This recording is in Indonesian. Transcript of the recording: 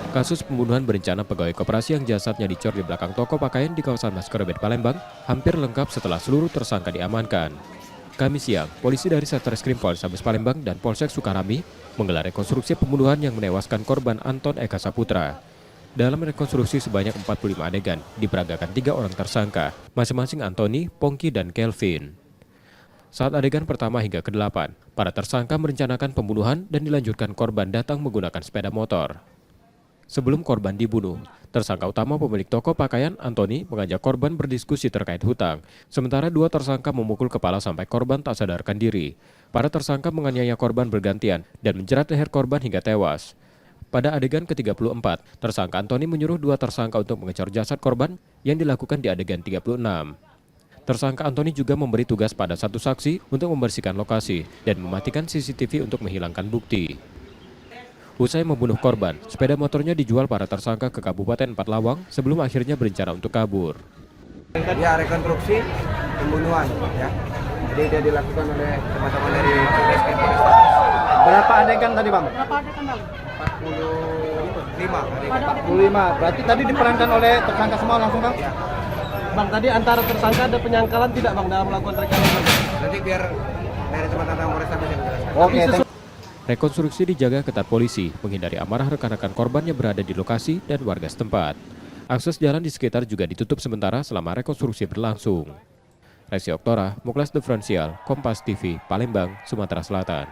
Kasus pembunuhan berencana pegawai koperasi yang jasadnya dicor di belakang toko pakaian di kawasan Maskorobet Palembang hampir lengkap setelah seluruh tersangka diamankan. Kamis siang, polisi dari Satreskrim Polrestabes Palembang dan Polsek Sukarami menggelar rekonstruksi pembunuhan yang menewaskan korban Anton Eka Saputra. Dalam rekonstruksi sebanyak 45 adegan, diperagakan 3 orang tersangka, masing-masing Antoni, Pongki, dan Kelvin. Saat adegan pertama hingga ke-8, para tersangka merencanakan pembunuhan dan dilanjutkan korban datang menggunakan sepeda motor. Sebelum korban dibunuh, tersangka utama pemilik toko pakaian, Antoni, mengajak korban berdiskusi terkait hutang. Sementara 2 tersangka memukul kepala sampai korban tak sadarkan diri. Para tersangka menganiaya korban bergantian dan menjerat leher korban hingga tewas. Pada adegan ke-34, tersangka Antoni menyuruh 2 tersangka untuk mengecor jasad korban yang dilakukan di adegan 36. Tersangka Antoni juga memberi tugas pada 1 saksi untuk membersihkan lokasi dan mematikan CCTV untuk menghilangkan bukti. Usai membunuh korban, sepeda motornya dijual para tersangka ke Kabupaten 4 Lawang sebelum akhirnya berencana untuk kabur. Ya, rekonstruksi pembunuhan ya. Jadi dia dilakukan oleh teman-teman dari Satreskrim Polrestabes. Berapa adegan tadi, Bang? Berapa adegan bang? 45 adegan. 45. Berarti tadi diperankan oleh tersangka semua langsung, Bang? Ya. Bang, tadi antara tersangka ada penyangkalan tidak bang dalam melakukan rekaman? Nanti biar dari teman-teman Polrestabes yang menjelaskan. Oke, Rekonstruksi dijaga ketat polisi, menghindari amarah rekan-rekan korban yang berada di lokasi dan warga setempat. Akses jalan di sekitar juga ditutup sementara selama rekonstruksi berlangsung. Resi Oktora, Muklas Diferensial, Kompas TV, Palembang, Sumatera Selatan.